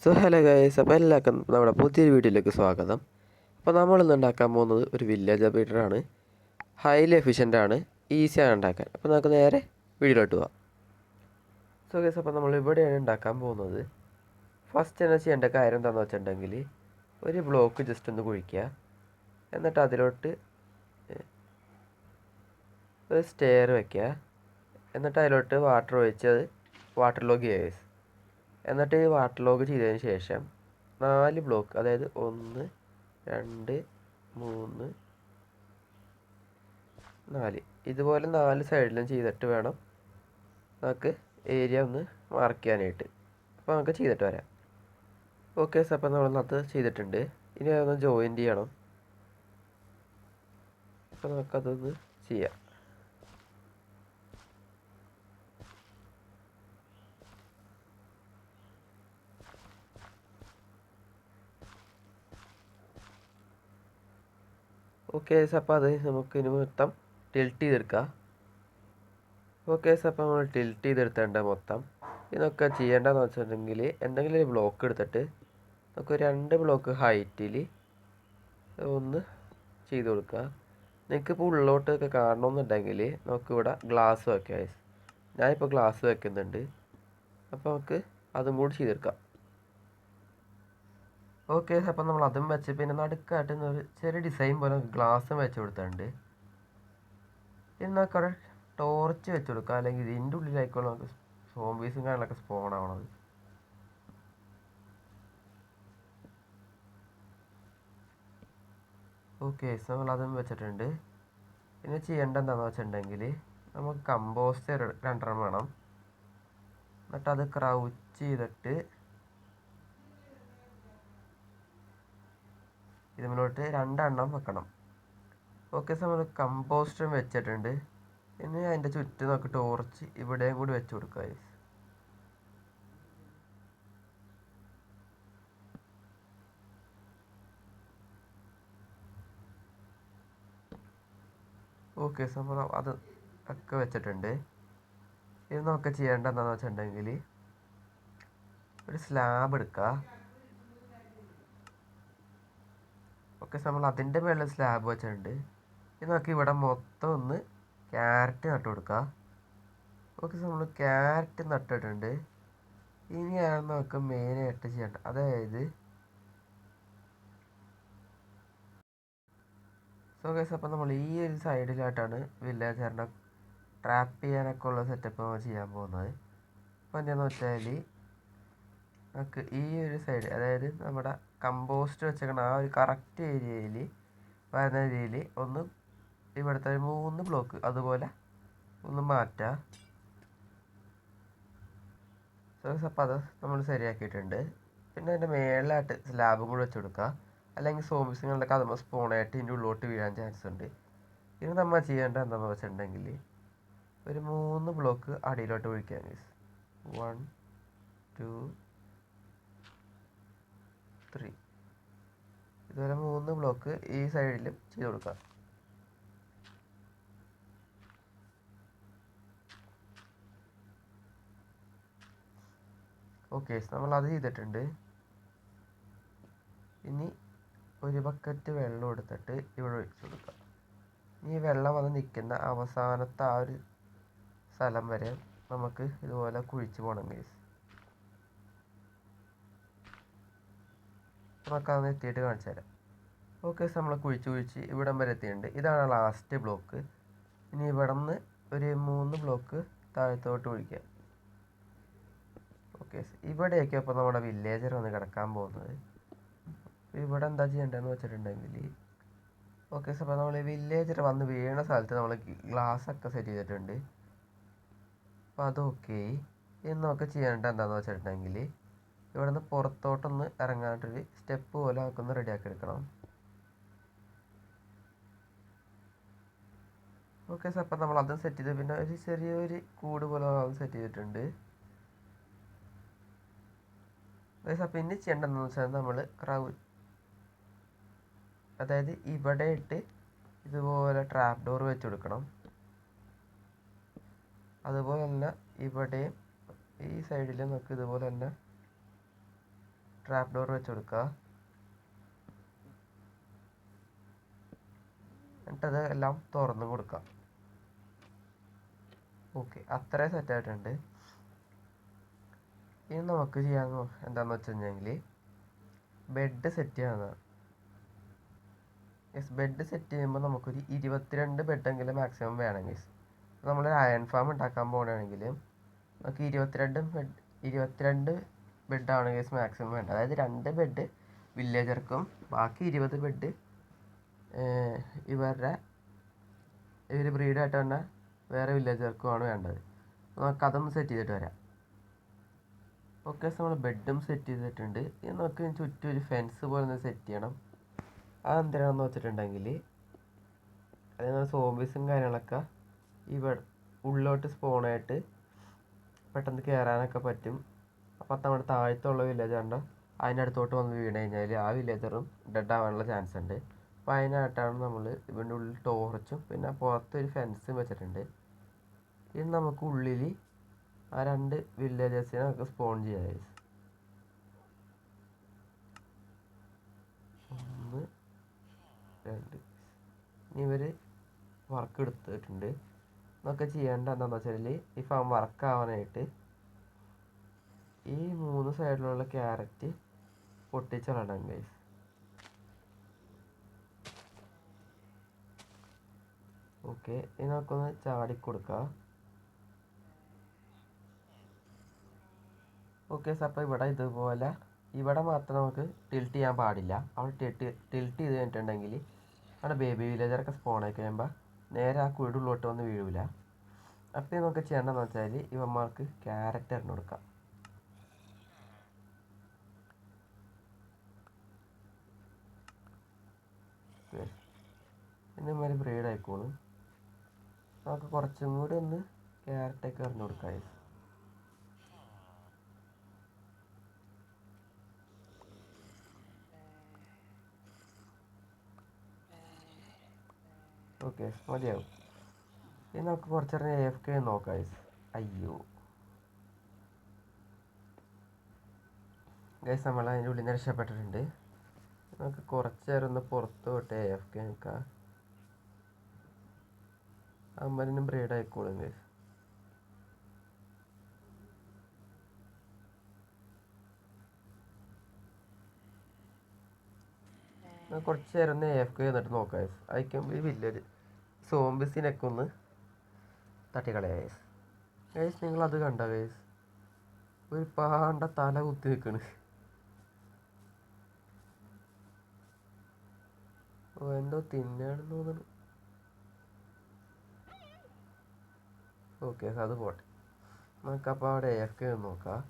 So hello guys, അപ്പോൾ എല്ലാവർക്കും നമ്മുടെ പുതിയൊരു വീഡിയോയിലേക്ക് സ്വാഗതം. അപ്പോൾ നമ്മളിന്ന് ഉണ്ടാക്കാൻ പോകുന്നത് ഒരു വില്ലേജ് അപ്ഡേറ്ററാണ്. ഹൈലി എഫിഷ്യൻ്റാണ്, ഈസിയാണ് ഉണ്ടാക്കാൻ. അപ്പോൾ നമുക്ക് നേരെ വീഡിയോയിലോട്ട് പോകാം. സോ ഗൈസ്, അപ്പോൾ നമ്മൾ ഇവിടെയാണ് ഉണ്ടാക്കാൻ പോകുന്നത്. ഫസ്റ്റ് തന്നെ ചെയ്യേണ്ട കാര്യം എന്താണെന്ന് വെച്ചിട്ടുണ്ടെങ്കിൽ ഒരു ബ്ലോക്ക് ജസ്റ്റ് ഒന്ന് കുഴിക്കുക. എന്നിട്ട് അതിലോട്ട് ഒരു സ്റ്റെയർ വയ്ക്കുക. എന്നിട്ട് അതിലോട്ട് വാട്ടർ ഒഴിച്ച് അത് വാട്ടർ ലോഗ് ചെയ്യുക. എന്നിട്ട് ഈ വാട്ടർ ലോഗ് ചെയ്തതിന് ശേഷം 4 ബ്ലോക്ക്, അതായത് 1 2 3 4 ഇതുപോലെ 4 സൈഡിലും ചെയ്തിട്ട് വേണം നമുക്ക് ഏരിയ ഒന്ന് മാർക്ക് ചെയ്യാനായിട്ട്. അപ്പോൾ നമുക്ക് ചെയ്തിട്ട് വരാം. ഓക്കെ സാർ, അപ്പോൾ നമ്മളത് ചെയ്തിട്ടുണ്ട്. ഇനി അതൊന്ന് ജോയിൻ്റ് ചെയ്യണം. അപ്പോൾ നമുക്കതൊന്ന് ചെയ്യാം. ഓക്കെ സാർ, അപ്പോൾ അത് നമുക്ക് ഇനി മൊത്തം ടിൽറ്റ് ചെയ്തെടുക്കാം. ഓക്കെ സാർ, അപ്പോൾ നമ്മൾ ടിൽറ്റ് ചെയ്തെടുത്തേണ്ട മൊത്തം ഇതൊക്കെ ചെയ്യേണ്ടതെന്ന് വെച്ചിട്ടുണ്ടെങ്കിൽ എന്തെങ്കിലും ഒരു ബ്ലോക്ക് എടുത്തിട്ട് നമുക്ക് 2 ബ്ലോക്ക് ഹൈറ്റിൽ ഒന്ന് ചെയ്ത് കൊടുക്കുക. നിങ്ങൾക്കിപ്പോൾ ഉള്ളോട്ടൊക്കെ കാണണമെന്നുണ്ടെങ്കിൽ നമുക്കിവിടെ ഗ്ലാസ് വെക്കാം. ഞാനിപ്പോൾ ഗ്ലാസ് വെക്കുന്നുണ്ട്. അപ്പോൾ നമുക്ക് അതും കൂടി ചെയ്തെടുക്കാം. ഓക്കെ, അപ്പോൾ നമ്മൾ അതും വെച്ച് പിന്നെ നടുക്കായിട്ട് ഒരു ചെറിയ ഡിസൈൻ പോലെ ഗ്ലാസ്സും വെച്ച് കൊടുത്തിട്ടുണ്ട്. ഇനി നമുക്ക് അവിടെ ടോർച്ച് വെച്ച് കൊടുക്കുക, അല്ലെങ്കിൽ ഇതിൻ്റെ ഉള്ളിലായിക്കോളും നമുക്ക് സോംബീസും കാര്യങ്ങളൊക്കെ സ്പോൺ ആവണത്. ഓക്കെ, നമ്മൾ അതും വെച്ചിട്ടുണ്ട്. പിന്നെ ചെയ്യേണ്ട എന്താണെന്ന് വെച്ചിട്ടുണ്ടെങ്കിൽ നമുക്ക് കമ്പോസ്റ്റ് 2 വേണം. എന്നിട്ട് അത് ക്രൗച്ച് ചെയ്തിട്ട് ഇതിലോട്ട് 2 വെക്കണം. ഓക്കെ സാർ, നമ്മൾ കമ്പോസ്റ്റും വെച്ചിട്ടുണ്ട്. ഇനി അതിൻ്റെ ചുറ്റും നമുക്ക് ടോർച്ച് ഇവിടെയും കൂടി വെച്ച് കൊടുക്കുക. ഓക്കെ സാർ, നമ്മൾ അത് ഒക്കെ വെച്ചിട്ടുണ്ട്. ഇത് നമുക്ക് ചെയ്യേണ്ട എന്താണെന്ന് വെച്ചിട്ടുണ്ടെങ്കിൽ ഒരു സ്ലാബ് എടുക്കുക. ഓക്കെ സാർ, നമ്മൾ അതിൻ്റെ മേളിൽ സ്ലാബ് വെച്ചിട്ടുണ്ട്. ഇത് നമുക്ക് ഇവിടെ മൊത്തം ഒന്ന് ക്യാരറ്റ് നട്ട് കൊടുക്കുക. ഓക്കെ സാർ, നമ്മൾ ക്യാരറ്റ് നട്ടിട്ടുണ്ട്. ഇനിയാണ് നമുക്ക് മെയിനായിട്ട് ചെയ്യേണ്ടത്, അതായത് സോ ഗൈസ്, അപ്പോൾ നമ്മൾ ഈ ഒരു സൈഡിലായിട്ടാണ് വില്ലേജറിനെ ട്രാപ്പ് ചെയ്യാനൊക്കെ ഉള്ള സെറ്റപ്പ് നമ്മൾ ചെയ്യാൻ പോകുന്നത്. അപ്പോൾ എന്താണെന്ന് വെച്ചാൽ നമുക്ക് ഈ ഒരു സൈഡ്, അതായത് നമ്മുടെ കമ്പോസ്റ്റ് വെച്ചേക്കണ ആ ഒരു കറക്റ്റ് ഏരിയയിൽ വരുന്ന രീതിയിൽ ഒന്ന് ഇവിടുത്തെ 3 ബ്ലോക്ക് അതുപോലെ ഒന്ന് മാറ്റാം. സോ അപ്പോൾ അത് നമ്മൾ ശരിയാക്കിയിട്ടുണ്ട്. പിന്നെ അതിൻ്റെ മേളിലായിട്ട് സ്ലാബും കൂടി വെച്ച് കൊടുക്കുക, അല്ലെങ്കിൽ സോംബീസുകളിലൊക്കെ അതുമ്പോൾ സ്പോണായിട്ട് ഇതിൻ്റെ ഉള്ളിലോട്ട് വീഴാൻ ചാൻസ് ഉണ്ട്. ഇനി നമ്മൾ ചെയ്യേണ്ടത് എന്താണെന്ന് വെച്ചിട്ടുണ്ടെങ്കിൽ ഒരു 3 ബ്ലോക്ക് അടിയിലോട്ട് ഒഴിക്കാൻ. 1 2 3 ഇതുപോലെ 3 ബ്ലോക്ക് ഈ സൈഡിലും ചെയ്ത് കൊടുക്കാം. ഓക്കെ, നമ്മൾ അത് ചെയ്തിട്ടുണ്ട്. ഇനി ഒരു ബക്കറ്റ് വെള്ളം എടുത്തിട്ട് ഇവിടെ ഒഴിച്ചു കൊടുക്കാം. ഈ വെള്ളം വന്ന് നിൽക്കുന്ന അവസാനത്തെ ആ ഒരു സ്ഥലം വരെ നമുക്ക് ഇതുപോലെ കുഴിച്ച് പോകണം ഗൈസ്. നമുക്കതൊന്ന് എത്തിയിട്ട് കാണിച്ചു തരാം. ഓക്കെ, നമ്മൾ കുഴിച്ച് ഇവിടം വരെ എത്തിയിട്ടുണ്ട്. ഇതാണ് ലാസ്റ്റ് ബ്ലോക്ക്. ഇനി ഇവിടെ നിന്ന് ഒരു 3 ബ്ലോക്ക് താഴത്തോട്ട് ഒഴിക്കുക. ഓക്കെ, ഇവിടെയൊക്കെ ഇപ്പോൾ നമ്മുടെ വില്ലേജർ വന്ന് കിടക്കാൻ പോകുന്നത്. ഇവിടെ എന്താ ചെയ്യേണ്ടതെന്ന് വെച്ചിട്ടുണ്ടെങ്കിൽ ഓക്കെ സാർ, അപ്പോൾ നമ്മൾ വില്ലേജർ വന്ന് വീണ സ്ഥലത്ത് നമ്മൾ ഗ്ലാസ്സൊക്കെ സെറ്റ് ചെയ്തിട്ടുണ്ട്. അപ്പോൾ അത് ഓക്കെ. ഇനി നമുക്ക് ചെയ്യേണ്ടത് എന്താണെന്ന് വെച്ചിട്ടുണ്ടെങ്കിൽ ഇവിടെ നിന്ന് പുറത്തോട്ടൊന്ന് ഇറങ്ങാനായിട്ടൊരു സ്റ്റെപ്പ് പോലെ നമുക്കൊന്ന് റെഡിയാക്കി എടുക്കണം. ഓക്കെ സാർ, അപ്പോൾ നമ്മൾ അതും സെറ്റ് ചെയ്ത് പിന്നെ ഒരു ചെറിയൊരു കൂട് പോലെ അതും സെറ്റ് ചെയ്തിട്ടുണ്ട്. പിന്നെ ചെയ്യേണ്ടതെന്ന് വെച്ചാൽ നമ്മൾ അതായത് ഇവിടെ ഇട്ട് ഇതുപോലെ ട്രാപ്പ് ഡോർ വെച്ച് കൊടുക്കണം. അതുപോലെ തന്നെ ഇവിടെയും ഈ സൈഡിൽ നമുക്ക് ഇതുപോലെ തന്നെ ട്രാപ്പ് ഡോർ വെച്ച് കൊടുക്കുക. എന്നിട്ടത് എല്ലാം തുറന്ന് കൊടുക്കാം. ഓക്കെ, അത്രയും സെറ്റായിട്ടുണ്ട്. ഇനി നമുക്ക് ചെയ്യാൻ എന്താണെന്ന് വെച്ച് കഴിഞ്ഞെങ്കിൽ ബെഡ് സെറ്റ് ചെയ്യാവുന്നതാണ്. ബെഡ് സെറ്റ് ചെയ്യുമ്പോൾ നമുക്കൊരു 22 ബെഡെങ്കിലും മാക്സിമം വേണം ഗൈസ്. നമ്മൾ അയൺ ഫാം ഉണ്ടാക്കാൻ പോകണമെങ്കിൽ നമുക്ക് 22 ബെഡാണ് ഗൈസ് മാക്സിമം വേണ്ടത്. അതായത് 2 ബെഡ് വില്ലേജർക്കും ബാക്കി 20 ബെഡ് ഇവർ ബ്രീഡായിട്ട് തന്നെ വേറെ വില്ലേജർക്കുമാണ് വേണ്ടത്. നമുക്ക് അതൊന്ന് സെറ്റ് ചെയ്തിട്ട് വരാം. ഓക്കെ, നമ്മൾ ബെഡും സെറ്റ് ചെയ്തിട്ടുണ്ട്. ഇനി നമുക്ക് ചുറ്റും ഒരു ഫെൻസ് പോലെ ഒന്ന് സെറ്റ് ചെയ്യണം. അതെന്തിനാണെന്ന് വെച്ചിട്ടുണ്ടെങ്കിൽ അതായത് സോംബീസും കാര്യങ്ങളൊക്കെ ഇവിടെ ഉള്ളിലോട്ട് സ്പോണായിട്ട് പെട്ടെന്ന് കയറാനൊക്കെ പറ്റും. അപ്പോൾ നമ്മുടെ താഴത്തുള്ള വില്ലേജറിൻ്റെ അതിൻ്റെ അടുത്തോട്ട് വന്ന് വീണ് കഴിഞ്ഞാൽ ആ വില്ലേജറും ഡെഡ് ആവാനുള്ള ചാൻസ് ഉണ്ട്. അപ്പോൾ അതിനായിട്ടാണ് നമ്മൾ ഇവൻ്റെ ഉള്ളിൽ ടോർച്ചും പിന്നെ പുറത്തൊരു ഫെൻസും വെച്ചിട്ടുണ്ട്. ഇനി നമുക്ക് ഉള്ളിൽ ആ 2 വില്ലേജേഴ്സിനെ നമുക്ക് സ്പോൺ ചെയ്യാം. 1 2. ഇനി ഇവർ വർക്ക് എടുത്തിട്ടുണ്ട്. നമുക്ക് ചെയ്യേണ്ട എന്താണെന്ന് വെച്ചാൽ ഈ ഫാം വർക്ക് ആവാനായിട്ട് ഈ 3 സൈഡിലുള്ള ക്യാരറ്റ് പൊട്ടിച്ചിടണം ഗൈസ്. ഓക്കെ, ഇനി നമുക്കൊന്ന് ചാടിക്കൊടുക്കാം. ഓക്കെ, അപ്പോൾ ഇവിടെ മാത്രം നമുക്ക് ടിൽറ്റ് ചെയ്യാൻ പാടില്ല. അവിടെ ടിൽറ്റ് ചെയ്ത് കഴിഞ്ഞിട്ടുണ്ടെങ്കിൽ അവിടെ ബേബി വില്ലേജറൊക്കെ സ്പോണായി കഴിയുമ്പോൾ നേരെ ആ കുഴിയുള്ളിലോട്ട് വന്ന് വീഴില്ല. അപ്പോൾ നമുക്ക് ചെയ്യേണ്ടതെന്ന് വെച്ചാൽ ഇവന്മാർക്ക് ക്യാരറ്റ് എറിഞ്ഞു കൊടുക്കാം. ഇന്നമാതിരി ബ്രീഡ് ആയിക്കോളും. നമുക്ക് കുറച്ചും കൂടി ഒന്ന് ക്യാരറ്റൊക്കെ എറിഞ്ഞു കൊടുക്കാം. ഓക്കെ, മതിയാവും. ഇനി നമുക്ക് കുറച്ച് നേരം AFK നോക്കാം. അയ്യോ ഗൈസ്, നമ്മൾ അതിൻ്റെ ഉള്ളിൽ നിന്ന് രക്ഷപ്പെട്ടിട്ടുണ്ട്. നമുക്ക് കുറച്ച് നേരം ഒന്ന് പുറത്ത് പോയിട്ട് AFK നിൽക്കാം. അമ്മനും ബ്രീഡ് ആയിക്കോളും ഗൈസ്. കുറച്ച് നേരം ഒന്ന് AFK എന്നിട്ട് നോക്കാം. അയക്കുമ്പോൾ ഈ വില്ലേജ് സോംബിസിനൊക്കെ ഒന്ന് തട്ടിക്കളയാ ഗൈസ്. നിങ്ങളത് കണ്ട ഗൈസ്, ഒരു പാണ്ട തല കുത്തി നിൽക്കണ്. എന്തോ തിന്നാണെന്ന് തോന്നുന്നു. ഓക്കെ, അത് പോട്ടെ. നമുക്കപ്പോൾ അവിടെ AFK നോക്കാം.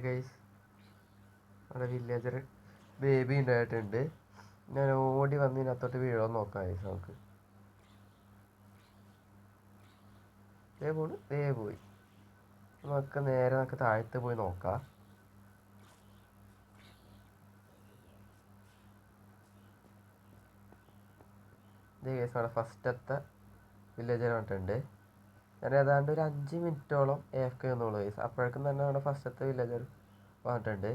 ഗൈസ്, അവിടെ വില്ലേജർ ബേബി ഉണ്ടായിട്ടുണ്ട്. ഞാൻ ഓടി വന്ന് ഇതിനകത്തോട്ട് വീഴാൻ നോക്കാം ഗൈസ്. നമുക്ക് പോയി നമുക്ക് നേരെ നമുക്ക് താഴത്ത് പോയി നോക്കാം. ഗൈസ്, അവിടെ ഫസ്റ്റത്തെ വില്ലേജർ വന്നിട്ടുണ്ട്. ഞാൻ ഏതാണ്ട് ഒരു 5 മിനിറ്റോളം AFK എന്നുള്ളൂ ഗൈസ്. അപ്പോഴേക്കും തന്നെ അവിടെ ഫസ്റ്റത്തെ വില്ലേജർ വന്നിട്ടുണ്ട്.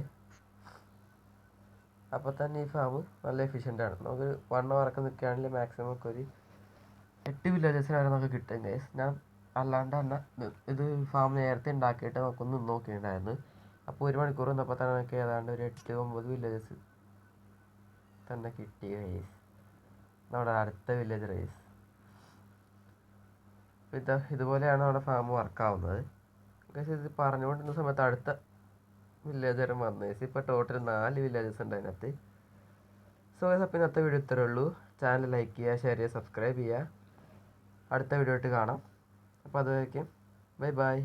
അപ്പോൾ തന്നെ ഈ ഫാം നല്ല എഫിഷ്യൻ്റ് ആണ്. നമുക്ക് 1 hour നിൽക്കുകയാണെങ്കിൽ മാക്സിമം ഒക്കെ ഒരു 8 വില്ലേജസിന് വരെ നമുക്ക് കിട്ടും ഗൈസ്. ഞാൻ അല്ലാണ്ട് തന്നെ ഇത് ഫാം നേരത്തെ ഉണ്ടാക്കിയിട്ട് നമുക്കൊന്ന് നോക്കിയിട്ടുണ്ടായിരുന്നു. അപ്പോൾ 1 മണിക്കൂർ നിന്നപ്പോൾ തന്നെ നമുക്ക് ഏതാണ്ട് ഒരു 8-9 വില്ലേജസ് തന്നെ കിട്ടി ഗൈസ്. നമ്മുടെ അടുത്ത വില്ലേജർ ഗൈസ്. ഇതുപോലെയാണ് നമ്മുടെ ഫാം വർക്കാവുന്നത് ഗൈസ്. ഇത് പറഞ്ഞുകൊണ്ടിരുന്ന സമയത്ത് അടുത്ത വില്ലേജറും വന്നു ഗൈസ്. ഇപ്പോൾ ടോട്ടൽ 4 വില്ലേജസ് ഉണ്ട് അതിനകത്ത്. സോ ഗൈസ്, അപ്പോൾ ഇന്നത്തെ വീഡിയോ ഇത്രയേ ഉള്ളൂ. ചാനൽ ലൈക്ക് ചെയ്യുക, ഷെയർ ചെയ്യുക, സബ്സ്ക്രൈബ് ചെയ്യുക. അടുത്ത വീഡിയോ ആയിട്ട് കാണാം. അപ്പോൾ അതുവരേക്കും ബൈ ബൈ.